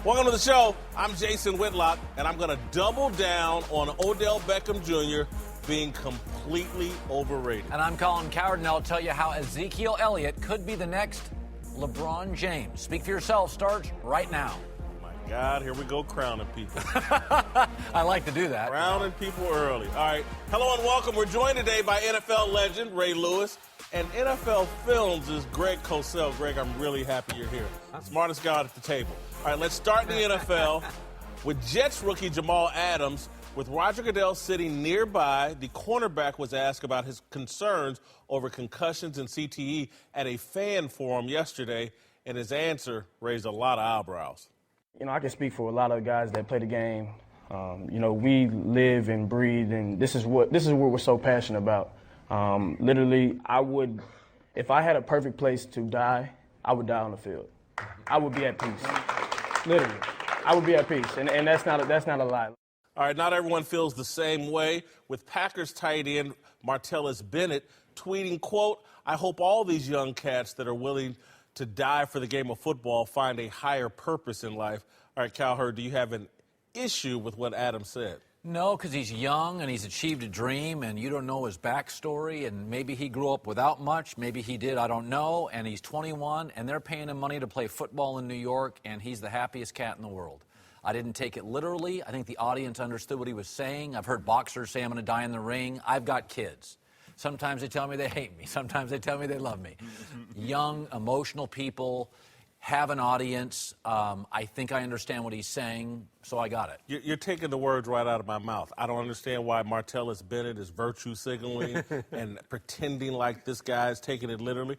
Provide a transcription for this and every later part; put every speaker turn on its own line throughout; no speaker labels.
Welcome to the show. I'm Jason Whitlock, and I'm going to double down on Odell Beckham Jr. being completely overrated.
And I'm Colin Cowherd, and I'll tell you how Ezekiel Elliott could be the next LeBron James. Speak for yourself starts right now.
Oh my God, here we go crowning people.
I like to do that.
Crowning people early. All right. Hello and welcome. We're joined today by NFL legend Ray Lewis and NFL Films' Greg Cosell. Greg, I'm really happy you're here. Smartest guy at the table. All right, let's start in the NFL with Jets rookie Jamal Adams. With Roger Goodell sitting nearby, the cornerback was asked about his concerns over concussions and CTE at a fan forum yesterday, and his answer raised a lot of eyebrows.
You know, I can speak for a lot of guys that play the game. We live and breathe, and this is what we're so passionate about. Literally, if I had a perfect place to die, I would die on the field. I would be at peace. Literally, I would be at peace, and that's not a lie.
All right, not everyone feels the same way, with Packers tight end Martellus Bennett tweeting, quote, "I hope all these young cats that are willing to die for the game of football find a higher purpose in life." All right, Cowherd, do you have an issue with what Adam said?
No, because he's young and he's achieved a dream, and you don't know his backstory, and maybe he grew up without much, maybe he did, I don't know, and he's 21, and they're paying him money to play football in New York, and he's the happiest cat in the world. I didn't take it literally. I think the audience understood what he was saying. I've heard boxers say I'm going to die in the ring. I've got kids. Sometimes they tell me they hate me. Sometimes they tell me they love me. Young, emotional people have an audience. I think I understand what he's saying, so I got it.
You're taking the words right out of my mouth. I don't understand why Martellus Bennett is virtue signaling and pretending like this guy's taking it literally.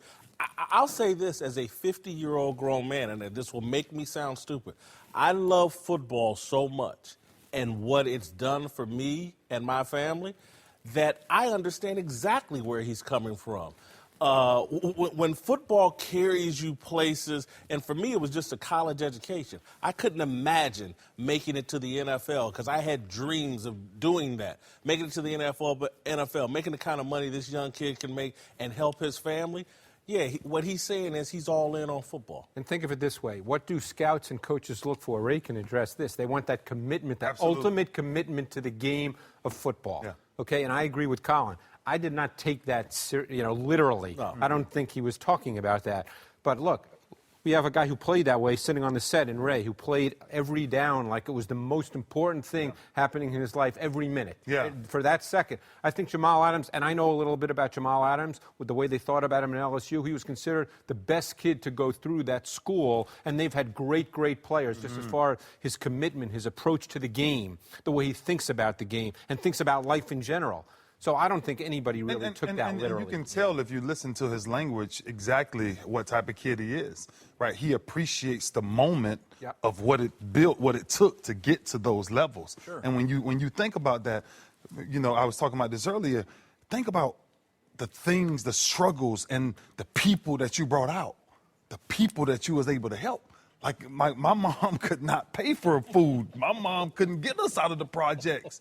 I'll say this as a 50-year-old grown man, and this will make me sound stupid. I love football so much and what it's done for me and my family that I understand exactly where he's coming from. When football carries you places, and for me it was just a college education. I couldn't imagine making it to the NFL because I had dreams of doing that. Making it to the NFL, making the kind of money this young kid can make and help his family. Yeah, what he's saying is he's all in on football.
And think of it this way. What do scouts and coaches look for? Ray can address this. They want that commitment, that ultimate commitment to the game of football. Yeah. Okay, and I agree with Colin. I did not take that literally. No. I don't think he was talking about that. But look, we have a guy who played that way sitting on the set in Ray, who played every down like it was the most important thing happening in his life every minute. Yeah. For that second. I think Jamal Adams, and I know a little bit about Jamal Adams, with the way they thought about him in LSU, he was considered the best kid to go through that school, and they've had great, great players just as far as his commitment, his approach to the game, the way he thinks about the game, and thinks about life in general. So I don't think anybody really took that literally.
And you can tell if you listen to his language exactly what type of kid he is, right? He appreciates the moment of what it built, what it took to get to those levels. Sure. And when you think about that, I was talking about this earlier, think about the things, the struggles, and the people that you brought out, the people that you was able to help. Like my mom could not pay for food. My mom couldn't get us out of the projects.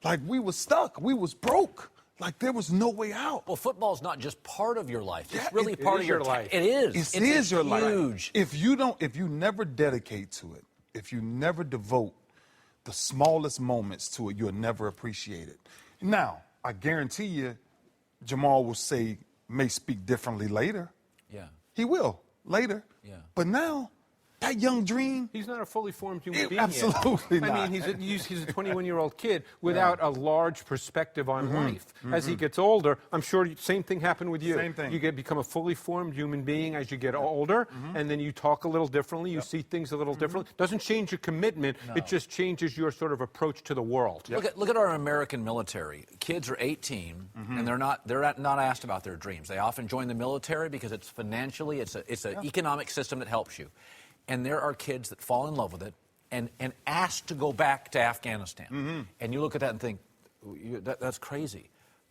Like, we was stuck. We was broke. Like, there was no way out.
Well, football's not just part of your life. It's really part of your life. It is.
It is your
life.
If you never dedicate to it, if you never devote the smallest moments to it, you'll never appreciate it. Now, I guarantee you, Jamal will may speak differently later.
Yeah.
He will, later. Yeah. But now, that young dream.
He's not a fully formed human being
absolutely
yet.
not.
I mean, he's a 21-year-old kid without a large perspective on life. As he gets older, I'm sure same thing happened with you.
Same thing.
You become a fully formed human being as you get older, and then you talk a little differently. You see things a little differently. Doesn't change your commitment. No. It just changes your sort of approach to the world.
Yep. Look at our American military. Kids are 18, and they're not asked about their dreams. They often join the military because it's financially, it's an economic system that helps you. And there are kids that fall in love with it and ask to go back to Afghanistan. And you look at that and think, that's crazy.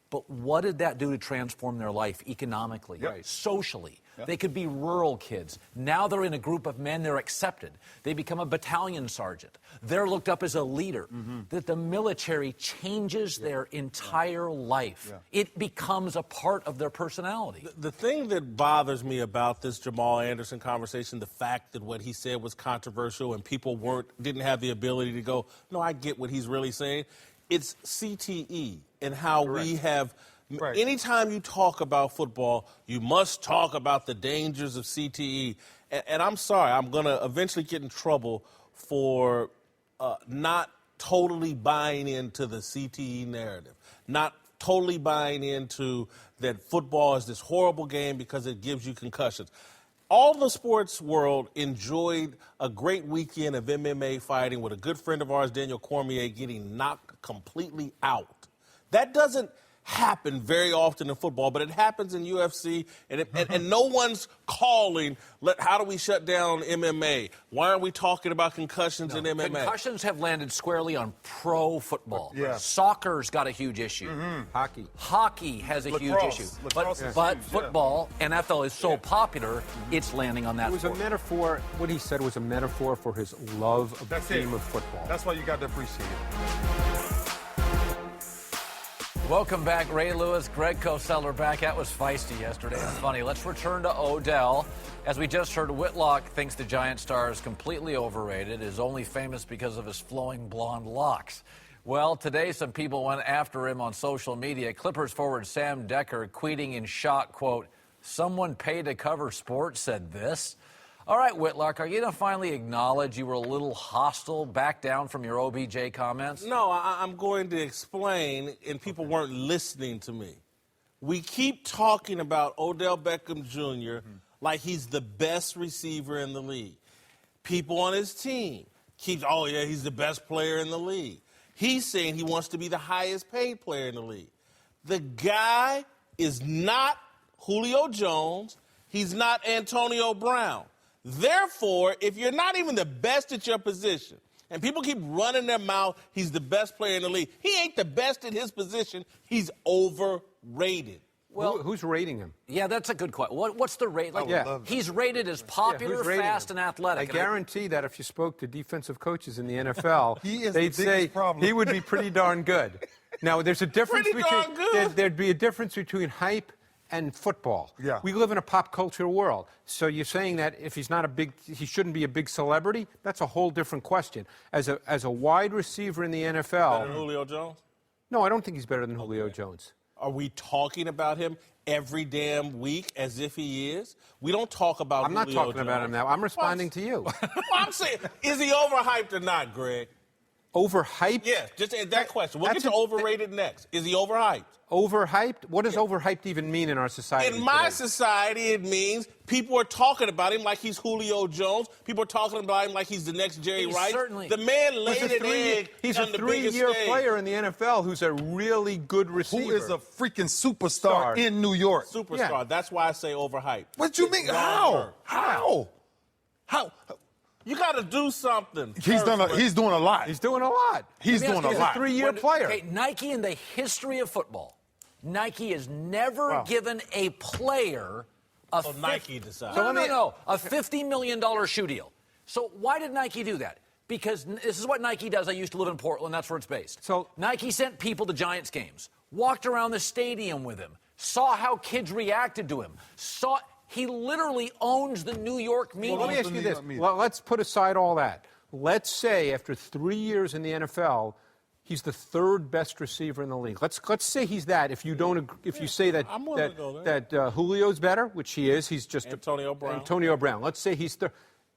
But what did that do to transform their life economically, socially? They could be rural kids. Now they're in a group of men. They're accepted. They become a battalion sergeant. They're looked up as a leader. That the military changes their entire life. It becomes a part of their personality.
The thing that bothers me about this Jamal Anderson conversation, the fact that what he said was controversial and people didn't have the ability to go, no, I get what he's really saying. It's CTE and how we have. Anytime you talk about football, you must talk about the dangers of CTE. And I'm sorry, I'm going to eventually get in trouble for not totally buying into the CTE narrative, not totally buying into that football is this horrible game because it gives you concussions. All the sports world enjoyed a great weekend of MMA fighting with a good friend of ours, Daniel Cormier, getting knocked completely out. That doesn't happen very often in football, but it happens in UFC, and no one's calling, how do we shut down MMA? Why aren't we talking about concussions in MMA?
Concussions have landed squarely on pro football. Soccer's got a huge issue. Hockey has a huge issue. But football, NFL is so popular, it's landing on that
It was a metaphor. What he said was a metaphor for his love of the game of football.
That's why you got to appreciate it.
Welcome back, Ray Lewis, Greg Cosell back. That was feisty yesterday. It's funny. Let's return to Odell. As we just heard, Whitlock thinks the Giant star is completely overrated, is only famous because of his flowing blonde locks. Well, today some people went after him on social media. Clippers forward Sam Decker tweeting in shock, quote, "Someone paid to cover sports said this." All right, Whitlock, are you going to finally acknowledge you were a little hostile, back down from your OBJ comments?
No, I'm going to explain, and people weren't listening to me. We keep talking about Odell Beckham Jr. Like he's the best receiver in the league. People on his team keep, oh, yeah, he's the best player in the league. He's saying he wants to be the highest paid player in the league. The guy is not Julio Jones. He's not Antonio Brown. Therefore, if you're not even the best at your position, and people keep running their mouth, he's the best player in the league. He ain't the best at his position. He's overrated.
Well, who's rating him?
Yeah, that's a good question. What's the rate? He's rated as popular, fast, and athletic.
I guarantee that if you spoke to defensive coaches in the NFL, they'd say
problem.
he would be pretty darn good. Now, there's a difference there'd be a difference between hype and football. We live in a pop culture world. So you're saying that if he's not he shouldn't be a big celebrity? That's a whole different question. As a wide receiver in the NFL.
Better than Julio Jones?
No, I don't think he's better than Julio Jones.
Are we talking about him every damn week as if he is? We don't talk about
I'm not
Julio
talking
Jones.
about him now. I'm responding to you.
Well, I'm saying, is he overhyped or not, Greg?
Overhyped?
Yes, just that question. We'll get to overrated next. Is he overhyped?
Overhyped? What does overhyped even mean in our society?
In my society, it means people are talking about him like he's Julio Jones. People are talking about him like he's the next Jerry Rice. The man laid an egg.
He's a 3-year player in the NFL who's a really good receiver.
Who is a freaking superstar in New York.
Superstar. Yeah. That's why I say overhyped.
What you mean? How?
You got to do something.
He's doing a lot.
He's doing a lot.
He's doing a lot.
He's a 3-year player.
Okay, Nike in the history of football, Nike has never given a player a
Nike decided.
No, a $50 million shoe deal. So why did Nike do that? Because this is what Nike does. I used to live in Portland. That's where it's based.
So
Nike sent people to Giants games, walked around the stadium with him, saw how kids reacted to him, he literally owns the New York media.
Well, let me ask you this. Well, let's put aside all that. Let's say after 3 years in the NFL, he's the 3rd best receiver in the league. Let's say he's that. If you don't, if you say that Julio's better, which he is, he's just
Antonio
Brown. Let's say he's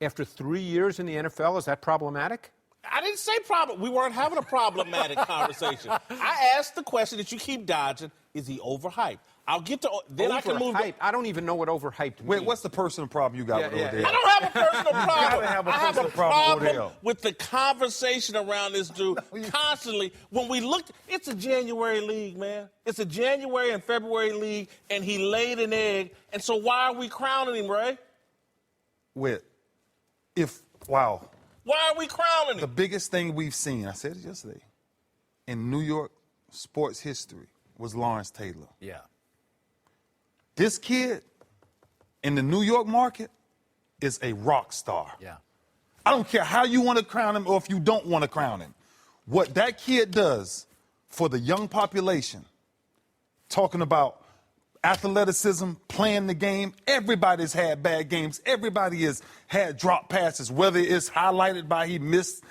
after 3 years in the NFL. Is that problematic?
I didn't say problem. We weren't having a problematic conversation. I asked the question that you keep dodging: is he overhyped? I'll get to then. I can move.
I don't even know what overhyped means.
Wait, what's the personal problem you got with Odell?
I don't have a personal problem.
I have a problem
with the conversation around this dude constantly. When we looked, it's a January league, man. It's a January and February league, and he laid an egg. And so why are we crowning him, Ray? Why are we crowning him?
The biggest thing we've seen, I said it yesterday, in New York sports history, was Lawrence Taylor.
Yeah.
This kid in the New York market is a rock star.
Yeah.
I don't care how you want to crown him or if you don't want to crown him. What that kid does for the young population, talking about athleticism, playing the game, everybody's had bad games. Everybody has had drop passes, whether it's highlighted by he missed,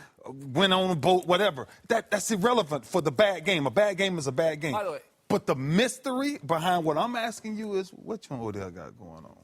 went on a boat, whatever. That's irrelevant for the bad game. A bad game is a bad game.
By the way,
but the mystery behind what I'm asking you is, what you and Odell got going on?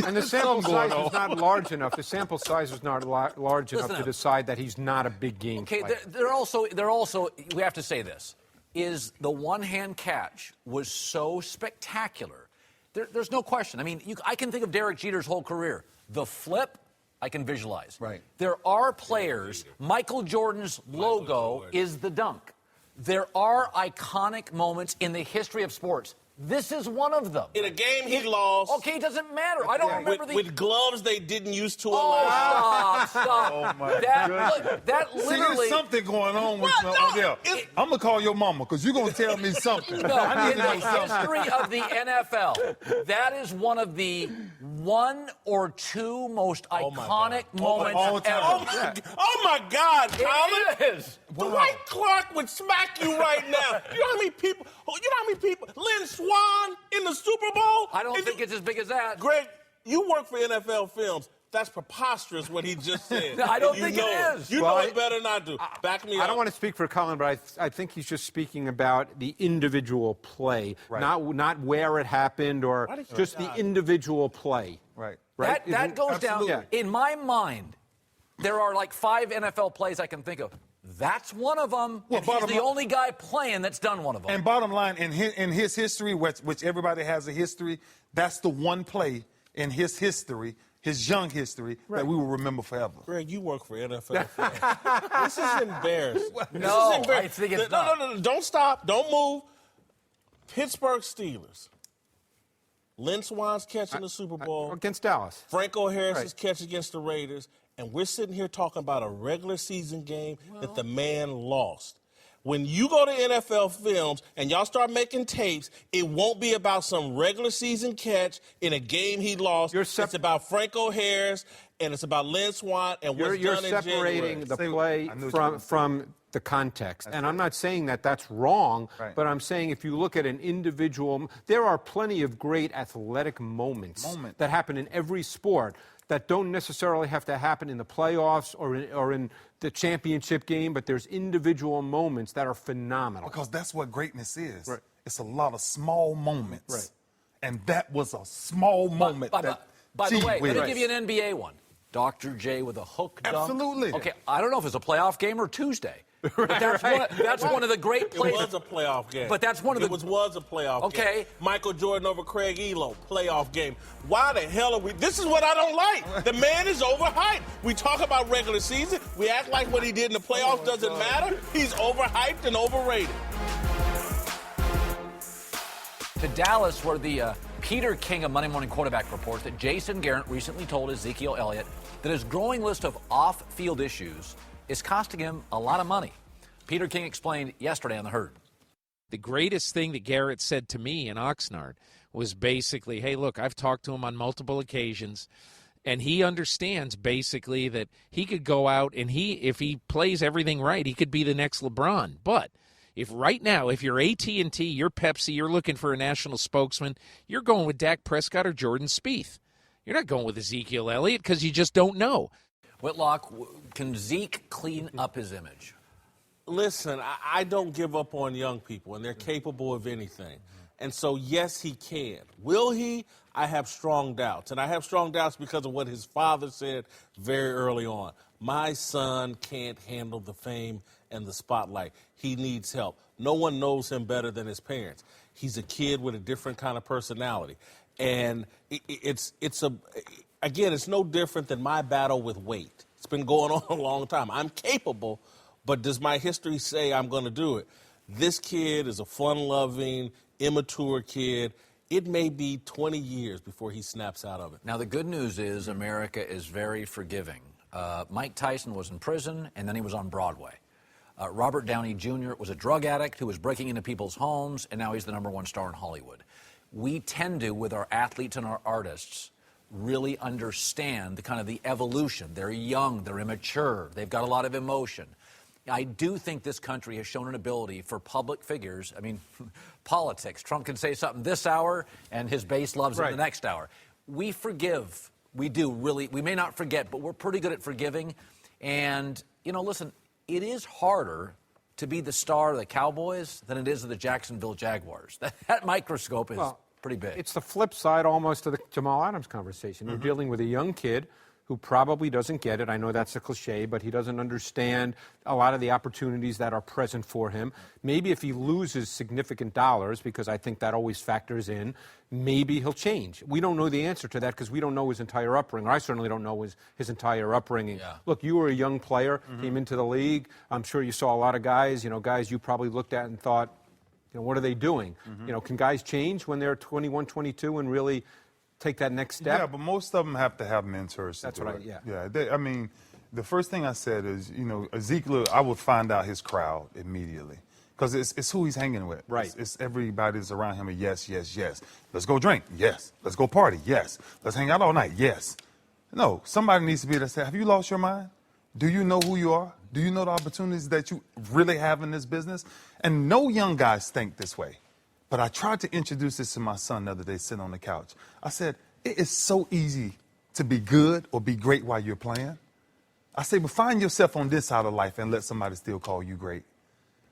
And the sample size is not large enough. The sample size is not large enough to decide that he's not a big game player.
Okay, they're also, we have to say this, is the one-hand catch was so spectacular. There's no question. I mean, I can think of Derek Jeter's whole career. The flip, I can visualize.
Right.
There are players, Michael Jordan's logo is the dunk. There are iconic moments in the history of sports. This is one of them.
In a game he lost.
Okay, it doesn't matter. I don't remember
with gloves they didn't used to allow.
Stop.
Oh, my
That
See,
literally...
there's something going on with Odell. I'm going to call your mama because you're going to tell me something.
No,
I need
in
to know
the
something.
history of the NFL, that is one of the one or two most iconic moments
all the time.
ever.
Oh my God, Colin!
It is.
Dwight Clark would smack you right now. You know how many people? Lynn Swann in the Super Bowl.
I don't think it's as big as that.
Greg, you work for NFL Films. That's preposterous what he just said.
I don't
You
think
know
it is.
You
Well,
know it better not to. Back me up.
I don't want to speak for Colin, but I think he's just speaking about the individual play, not where it happened or just the individual play.
Right.
That goes
Absolutely.
down. In my mind, there are like 5 NFL plays I can think of. That's one of them.
Well,
And he's
bottom
the
line-
only guy playing that's done one of them.
And bottom line, in his history, which everybody has a history, that's the one play in his history, his young history, that we will remember forever.
Greg, you work for NFL Films. This is embarrassing.
No,
This is
I think it's not.
No. Don't stop. Don't move. Pittsburgh Steelers. Lynn Swann's catch in the Super Bowl.
Against Dallas.
Franco Harris's catch against the Raiders. And we're sitting here talking about a regular season game that the man lost. When you go to NFL Films and y'all start making tapes, it won't be about some regular season catch in a game he lost. It's about Franco Harris, and it's about Lynn Swann and what's
You're
done in
separating
January.
the play
I knew what you were
from the context. And I'm not saying that that's wrong,
Right.
but I'm saying if you look at an individual, there are plenty of great athletic moments that happen in every sport that don't necessarily have to happen in the playoffs or in the championship game, but there's individual moments that are phenomenal.
Because that's what greatness is.
Right.
It's a lot of small moments.
Right.
And that was a small moment.
By the way, let me
whiz.
give you an NBA one. Dr. J with a hook dunk.
Absolutely.
Okay, I don't know if it's a playoff game or Tuesday. But that's one of the great plays.
It was a playoff game.
But that's one of the...
It was a playoff game.
Okay.
Michael Jordan over Craig Elo, playoff game. Why the hell are we... This is what I don't like. The man is overhyped. We talk about regular season. We act like what he did in the playoffs doesn't matter. He's overhyped and overrated.
To Dallas, where the Peter King of Monday Morning Quarterback reports that Jason Garrett recently told Ezekiel Elliott that his growing list of off-field issues is costing him a lot of money. Peter King explained yesterday on The Herd.
The greatest thing that Garrett said to me in Oxnard was basically, hey, look, I've talked to him on multiple occasions, and he understands basically that he could go out and if he plays everything right, he could be the next LeBron. But if right now, if you're AT&T, you're Pepsi, you're looking for a national spokesman, you're going with Dak Prescott or Jordan Spieth. You're not going with Ezekiel Elliott because you just don't know.
Whitlock, can Zeke clean up his image?
Listen, I don't give up on young people, and they're capable of anything. And so, yes, he can. Will he? I have strong doubts. And I have strong doubts because of what his father said very early on. My son can't handle the fame and the spotlight. He needs help. No one knows him better than his parents. He's a kid with a different kind of personality. And it's no different than my battle with weight. It's been going on a long time. I'm capable, but does my history say I'm going to do it? This kid is a fun-loving, immature kid. It may be 20 years before he snaps out of it.
Now, the good news is America is very forgiving. Mike Tyson was in prison, and then he was on Broadway. Robert Downey Jr. was a drug addict who was breaking into people's homes, and now he's the #1 star in Hollywood. We tend to, with our athletes and our artists, really understand the kind of the evolution. They're young, they're immature, they've got a lot of emotion. I do think this country has shown an ability for public figures. I mean, politics. Trump can say something this hour, and his base loves it the next hour. We forgive. We do, really. We may not forget, but we're pretty good at forgiving. And, listen, it is harder to be the star of the Cowboys than it is of the Jacksonville Jaguars. That microscope is pretty big.
It's the flip side almost of the Jamal Adams conversation. You're dealing with a young kid who probably doesn't get it. I know that's a cliche, but he doesn't understand a lot of the opportunities that are present for him. Maybe if he loses significant dollars, because I think that always factors in, maybe he'll change. We don't know the answer to that because we don't know his entire upbringing. I certainly don't know his entire upbringing. Yeah. Look, you were a young player, came into the league. I'm sure you saw a lot of guys, guys you probably looked at and thought, what are they doing? Can guys change when they're 21, 22 and really take that next step?
Yeah, but most of them have to have mentors.
That's right, yeah.
Yeah, the first thing I said is, Zeke, I would find out his crowd immediately because it's who he's hanging with.
Right.
It's everybody that's around him. Yes, yes, yes. Let's go drink. Yes. Let's go party. Yes. Let's hang out all night. Yes. No, somebody needs to be there to say, have you lost your mind? Do you know who you are? Do you know the opportunities that you really have in this business? And no young guys think this way. But I tried to introduce this to my son the other day sitting on the couch. I said, it is so easy to be good or be great while you're playing. I say, but find yourself on this side of life and let somebody still call you great.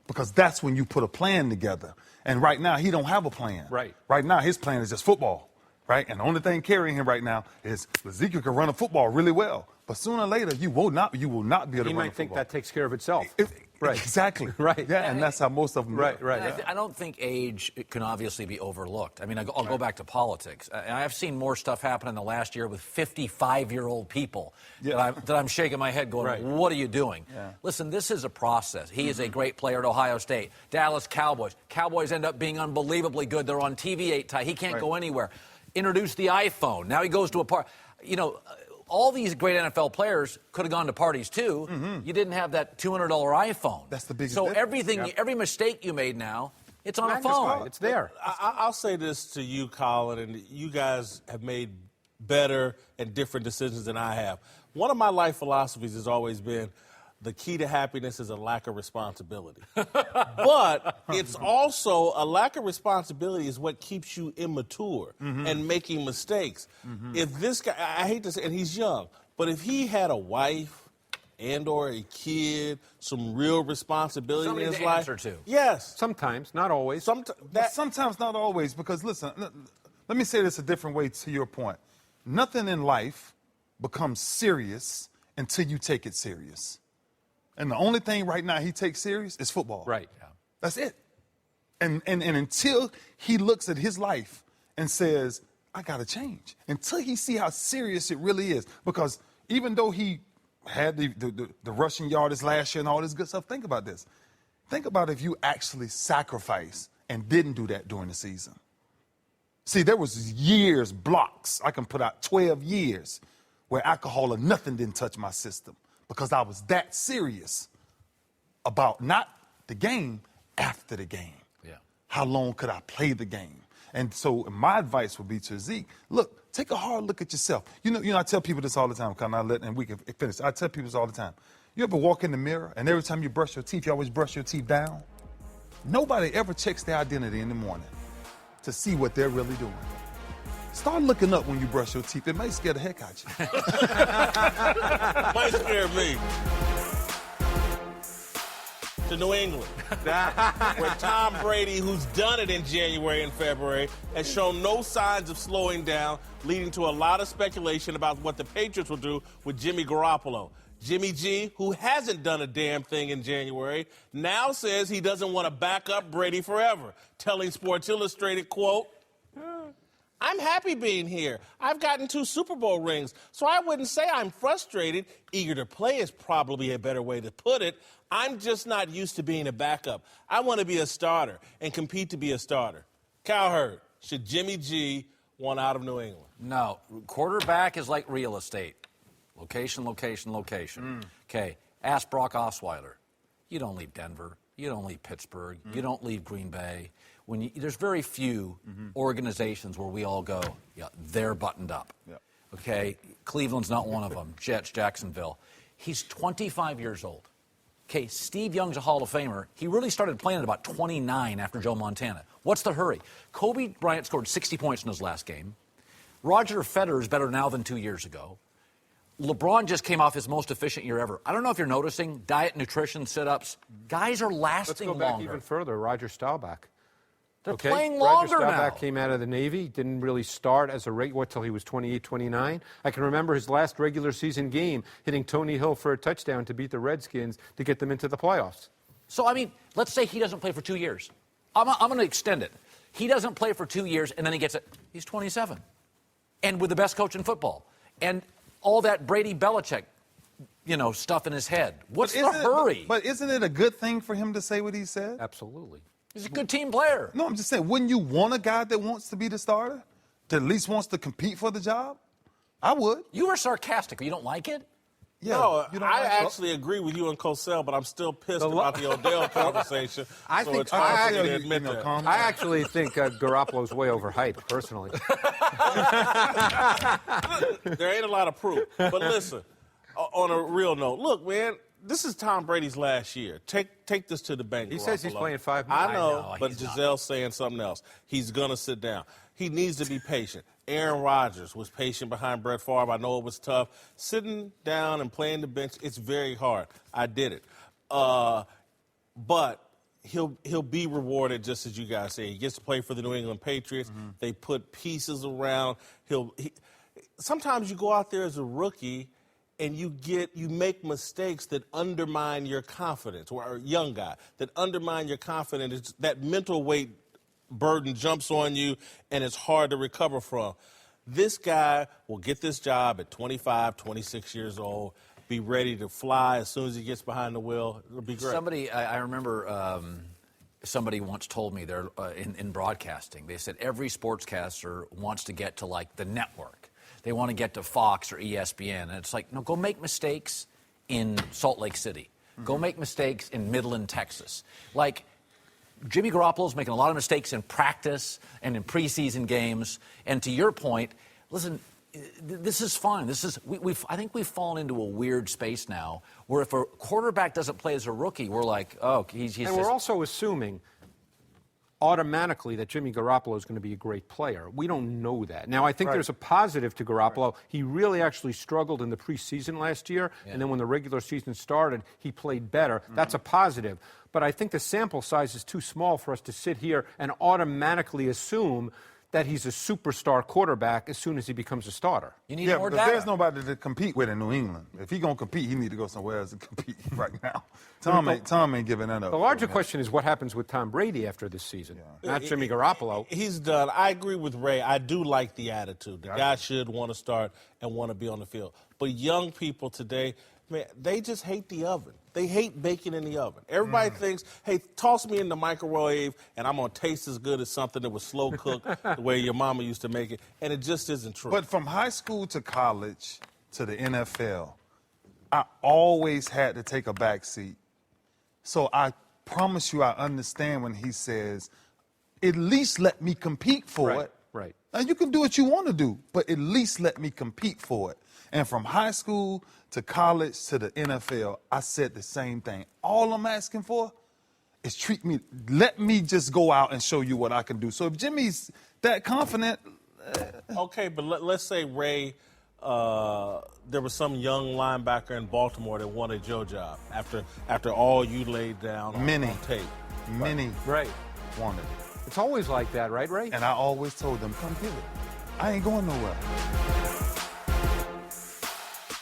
Because that's when you put a plan together. And right now, he don't have a plan.
Right.
Right now, his plan is just football. Right? And the only thing carrying him right now is Zeke can run a football really well. But sooner or later, you will not be able to run a football.
He might think that takes care of itself.
Right. Exactly.
Right.
Yeah, and that's how most of them
Right.
I don't think age can obviously be overlooked. I'll go back to politics. I've seen more stuff happen in the last year with 55-year-old people that I'm shaking my head going, what are you doing? Yeah. Listen, this is a process. He is a great player at Ohio State. Dallas Cowboys. Cowboys end up being unbelievably good. They're on TV 8 times. He can't go anywhere. Introduced the iPhone. Now he goes to a party. All these great NFL players could have gone to parties too. You didn't have that $200 iPhone.
That's the biggest.
So every mistake you made now, it's on a phone.
It's there.
I'll say this to you, Colin, and you guys have made better and different decisions than I have. One of my life philosophies has always been the key to happiness is a lack of responsibility. But it's also a lack of responsibility is what keeps you immature and making mistakes. If this guy, I hate to say, and he's young, but if he had a wife and or a kid, some real responsibility
Somebody
in his
to
life.
answer to.
Yes.
Sometimes, not always.
Sometimes, not always, because listen, let me say this a different way to your point. Nothing in life becomes serious until you take it serious. And the only thing right now he takes serious is football.
Right.
Yeah. That's it. And until he looks at his life and says, I got to change, until he see how serious it really is. Because even though he had the rushing yardage last year and all this good stuff, think about this. Think about if you actually sacrificed and didn't do that during the season. See, there was years, blocks. I can put out 12 years where alcohol or nothing didn't touch my system. Because I was that serious about not the game, after the game.
Yeah.
How long could I play the game? And so my advice would be to Zeke, look, take a hard look at yourself. You know, I tell people this all the time, and we can finish. I tell people this all the time. You ever walk in the mirror and every time you brush your teeth, you always brush your teeth down? Nobody ever checks their identity in the morning to see what they're really doing. Start looking up when you brush your teeth. It may scare the heck out you.
Might scare me. To New England, where Tom Brady, who's done it in January and February, has shown no signs of slowing down, leading to a lot of speculation about what the Patriots will do with Jimmy Garoppolo. Jimmy G, who hasn't done a damn thing in January, now says he doesn't want to back up Brady forever, telling Sports Illustrated, quote, I'm happy being here. I've gotten 2 Super Bowl rings, so I wouldn't say I'm frustrated. Eager to play is probably a better way to put it. I'm just not used to being a backup. I want to be a starter and compete to be a starter. Cowherd, should Jimmy G want out of New England?
No. Quarterback is like real estate. Location, location, location. Okay. Ask Brock Osweiler. you don't leave Denver. You don't leave Pittsburgh. You don't leave Green Bay. There's very few organizations where we all go, yeah, they're buttoned up.
Yeah.
Okay? Cleveland's not one of them. Jets, Jacksonville. He's 25 years old. Okay, Steve Young's a Hall of Famer. He really started playing at about 29 after Joe Montana. What's the hurry? Kobe Bryant scored 60 points in his last game. Roger Federer is better now than 2 years ago. LeBron just came off his most efficient year ever. I don't know if you're noticing, diet, nutrition, sit-ups, guys are lasting longer.
Let's go back even further. Roger Staubach.
They're playing longer
Roger
now.
Staubach came out of the Navy, didn't really start as a regular until he was 28, 29. I can remember his last regular season game hitting Tony Hill for a touchdown to beat the Redskins to get them into the playoffs.
So, I mean, let's say he doesn't play for 2 years. I'm going to extend it. He doesn't play for 2 years, and then he gets it. He's 27. And with the best coach in football. And all that Brady Belichick, stuff in his head. What's the hurry?
But isn't it a good thing for him to say what he said?
Absolutely.
He's a good team player.
No, I'm just saying, wouldn't you want a guy that wants to be the starter? That at least wants to compete for the job? I would.
You were sarcastic. You don't like it?
Yeah,
No,
you don't
I
like it?
actually agree with you and Cosell, but I'm still pissed about the Odell conversation.
I
so
think-
it's hard for me to
you
admit
know,
that.
calm
I
down.
actually think Garoppolo's way overhyped, personally.
There ain't a lot of proof. But listen, on a real note, look, man, this is Tom Brady's last year. Take this to the bank.
He says he's
Garoppolo.
playing 5 more.
I know,
know,
but
he's not.
Giselle's saying something else. He's going to sit down. He needs to be patient. Aaron Rodgers was patient behind Brett Favre. I know it was tough. Sitting down and playing the bench, it's very hard. I did it. But he'll be rewarded, just as you guys say. He gets to play for the New England Patriots. They put pieces around. Sometimes you go out there as a rookie and you make mistakes that undermine your confidence, or a young guy, that undermine your confidence. It's that mental weight burden jumps on you, and it's hard to recover from. This guy will get this job at 25, 26 years old, be ready to fly as soon as he gets behind the wheel. It'll be great.
I remember somebody once told me there in broadcasting, they said every sportscaster wants to get to, like, the network. They want to get to Fox or ESPN. And it's like, no, go make mistakes in Salt Lake City. Go make mistakes in Midland, Texas. Like, Jimmy Garoppolo's making a lot of mistakes in practice and in preseason games. And to your point, listen, this is fine. I think we've fallen into a weird space now where if a quarterback doesn't play as a rookie, we're like, oh, he's
And
just...
we're also assuming automatically that Jimmy Garoppolo is going to be a great player. We don't know that. Now, I think there's a positive to Garoppolo. He really actually struggled in the preseason last year, and then when the regular season started, he played better. That's a positive. But I think the sample size is too small for us to sit here and automatically assume that he's a superstar quarterback as soon as he becomes a starter.
You need
Yeah,
more
because
data.
there's nobody to compete with in New England. If he's going to compete, he need to go somewhere else to compete right now. Tom ain't giving that up.
The larger question is what happens with Tom Brady after this season, not Jimmy Garoppolo.
He's done. I agree with Ray. I do like the attitude. The guy should want to start and want to be on the field. But young people today, man, they just hate the oven. They hate bacon in the oven. Everybody thinks, hey, toss me in the microwave and I'm going to taste as good as something that was slow cooked the way your mama used to make it. And it just isn't true.
But from high school to college to the NFL, I always had to take a back seat. So I promise you I understand when he says, at least let me compete for it.
Right.
Now, you can do what you want to do, but at least let me compete for it. And from high school to college to the NFL, I said the same thing. All I'm asking for is let me just go out and show you what I can do. So if Jimmy's that confident...
Okay, but let's say, Ray, there was some young linebacker in Baltimore that wanted your job after all you laid down on tape.
Many wanted it.
It's always like that, right, Ray?
And I always told them, come get it. I ain't going nowhere.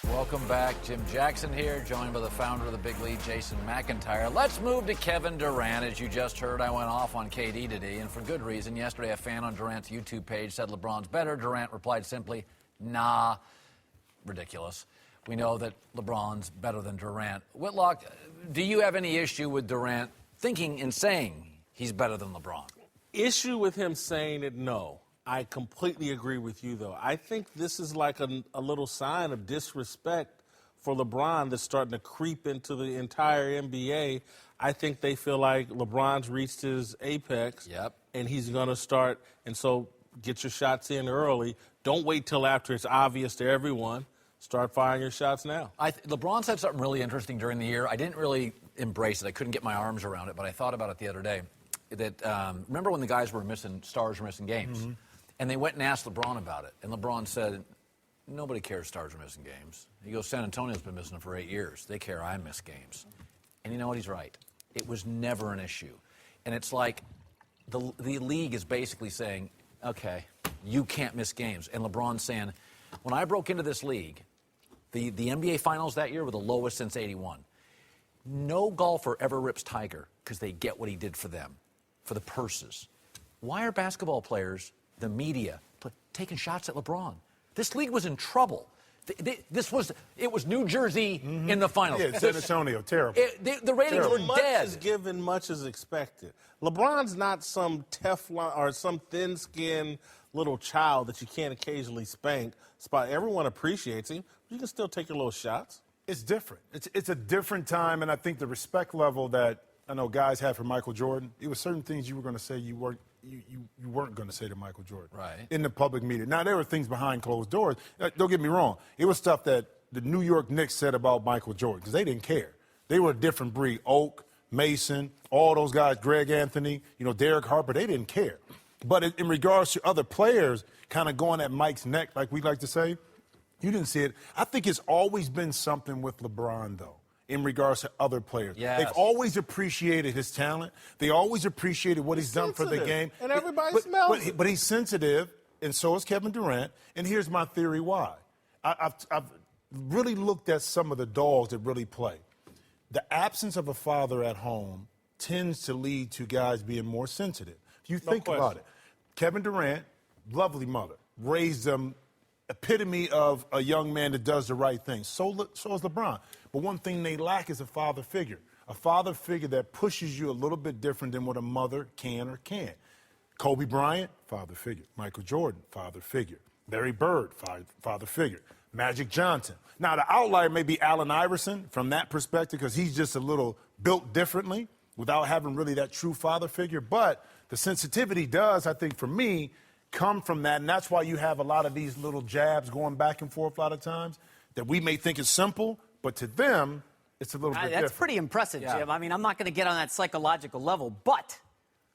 Welcome back. Jim Jackson here, joined by the founder of the Big Lead, Jason McIntyre. Let's move to Kevin Durant. As you just heard, I went off on KD today, and for good reason. Yesterday, a fan on Durant's YouTube page said LeBron's better. Durant replied simply, nah, ridiculous. We know that LeBron's better than Durant. Whitlock, do you have any issue with Durant thinking and saying he's better than LeBron?
Issue with him saying it, no. I completely agree with you, though. I think this is like a little sign of disrespect for LeBron that's starting to creep into the entire NBA. I think they feel like LeBron's reached his apex, and he's going to start. And so get your shots in early. Don't wait till after it's obvious to everyone. Start firing your shots now.
LeBron said something really interesting during the year. I didn't really embrace it. I couldn't get my arms around it, but I thought about it the other day. That remember when the guys were missing, stars were missing games, and they went and asked LeBron about it, and LeBron said, "Nobody cares stars are missing games." He goes, "San Antonio's been missing them for 8 years. They care I miss games." And you know what? He's right. It was never an issue, and it's like the league is basically saying, "Okay, you can't miss games," and LeBron's saying, "When I broke into this league, the NBA Finals that year were the lowest since '81. No golfer ever rips Tiger because they get what he did for them." For the purses. Why are basketball players, the media, taking shots at LeBron? This league was in trouble. It was New Jersey in the finals.
Yeah, San Antonio, terrible.
The ratings were
Much
dead.
is given, much is expected. LeBron's not some Teflon or some thin-skinned little child that you can't occasionally spank. Everyone appreciates him. You can still take your little shots.
It's different. It's a different time, and I think the respect level that I know guys had for Michael Jordan, it was certain things you were going to say you weren't going to say to Michael Jordan in the public media. Now, there were things behind closed doors. Don't get me wrong. It was stuff that the New York Knicks said about Michael Jordan because they didn't care. They were a different breed. Oak, Mason, all those guys, Greg Anthony, Derek Harper, they didn't care. But in regards to other players kind of going at Mike's neck, like we like to say, you didn't see it. I think it's always been something with LeBron, though, in regards to other players.
Yes.
They've always appreciated his talent. They always appreciated what he's done for the game.
And everybody smells it.
But he's sensitive, and so is Kevin Durant. And here's my theory why. I've really looked at some of the dogs that really play. The absence of a father at home tends to lead to guys being more sensitive. If you think about it, Kevin Durant, lovely mother, raised them, epitome of a young man that does the right thing. So is LeBron. But one thing they lack is a father figure that pushes you a little bit different than what a mother can or can't. Kobe Bryant, father figure. Michael Jordan, father figure. Larry Bird, father figure. Magic Johnson. Now, the outlier may be Allen Iverson from that perspective because he's just a little built differently without having really that true father figure. But the sensitivity does, I think, for me, come from that, and that's why you have a lot of these little jabs going back and forth a lot of times that we may think is simple, but to them, it's a little bit different.
That's pretty impressive, Jim. I mean, I'm not going to get on that psychological level, but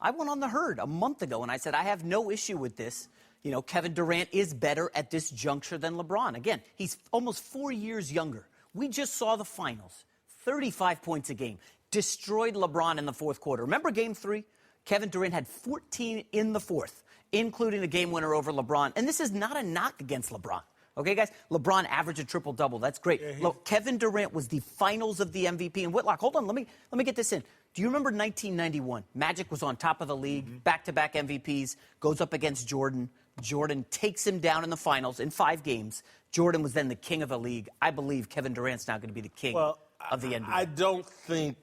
I went on the herd a month ago, and I said I have no issue with this. Kevin Durant is better at this juncture than LeBron. Again, he's almost 4 years younger. We just saw the finals, 35 points a game, destroyed LeBron in the fourth quarter. Remember Game 3? Kevin Durant had 14 in the fourth, including the game winner over LeBron. And this is not a knock against LeBron. Okay, guys? LeBron averaged a triple-double. That's great. Yeah, look, Kevin Durant was the finals of the MVP. And Whitlock, hold on. Let me get this in. Do you remember 1991? Magic was on top of the league, back-to-back MVPs, goes up against Jordan. Jordan takes him down in the finals in 5 games. Jordan was then the king of the league. I believe Kevin Durant's now going to be the king of the NBA.
I don't think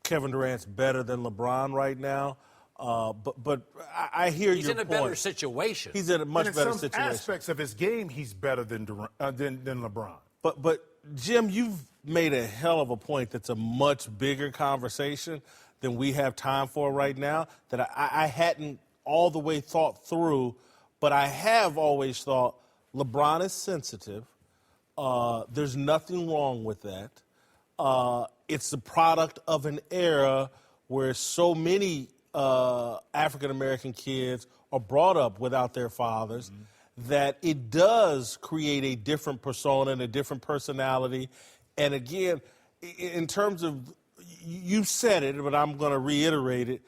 Kevin Durant's better than LeBron right now. But I hear your point.
He's in a better situation.
He's in a much better situation.
In some aspects of his game, he's better than LeBron.
But Jim, you've made a hell of a point that's a much bigger conversation than we have time for right now that I hadn't all the way thought through, but I have always thought LeBron is sensitive. There's nothing wrong with that. It's the product of an era where so many African-American kids are brought up without their fathers, that it does create a different persona and a different personality. And again, in terms of, you said it, but I'm going to reiterate it,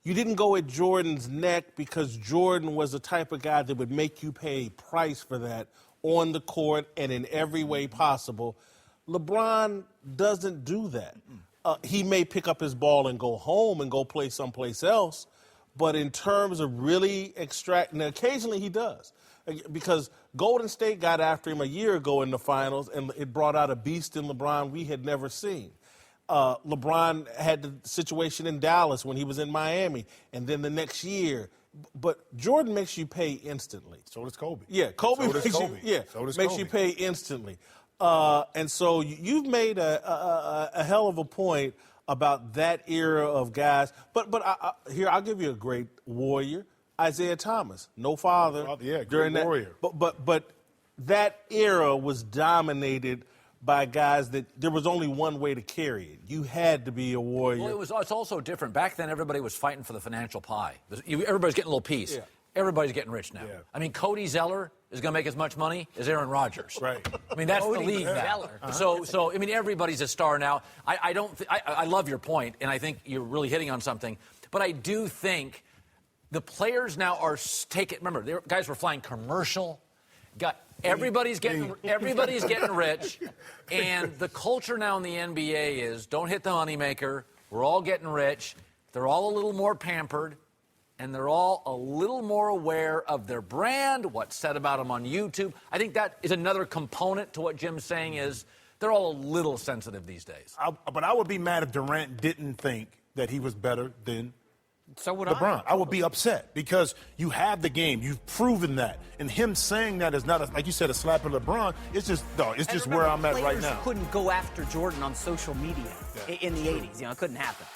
you didn't go at Jordan's neck because Jordan was the type of guy that would make you pay a price for that on the court and in every way possible. LeBron doesn't do that. He may pick up his ball and go home and go play someplace else, but in terms of really extracting, occasionally he does. Because Golden State got after him a year ago in the finals, and it brought out a beast in LeBron we had never seen. LeBron had the situation in Dallas when he was in Miami, and then the next year. But Jordan makes you pay instantly.
So does Kobe.
Yeah, Kobe
so
makes
Kobe.
You, yeah,
so does
makes
Kobe.
you pay instantly. And so you've made a hell of a point about that era of guys. But here, I'll give you a great warrior, Isaiah Thomas. No father.
Yeah, great
during that.
warrior.
But that era was dominated by guys that there was only one way to carry it. You had to be a warrior.
Well, it's also different. Back then, everybody was fighting for the financial pie. Everybody's getting a little piece.
Yeah.
Everybody's getting rich now.
Yeah.
I mean, Cody Zeller is going to make as much money as Aaron Rodgers.
Right.
I mean, that's
Cody
the league now.
Zeller.
So I mean, everybody's a star now. I love your point, and I think you're really hitting on something. But I do think the players now are taking. Remember, guys were flying commercial. Everybody's getting rich, and the culture now in the NBA is don't hit the moneymaker. We're all getting rich. They're all a little more pampered, and they're all a little more aware of their brand, what's said about them on YouTube. I think that is another component to what Jim's saying is they're all a little sensitive these days.
But I would be mad if Durant didn't think that he was better than
So would
LeBron. I would be upset because you have the game. You've proven that. And him saying that is not, like you said, a slap at LeBron. It's just,
And
where
remember,
I'm at right
players
now.
couldn't go after Jordan on social media in the 80s. It couldn't happen.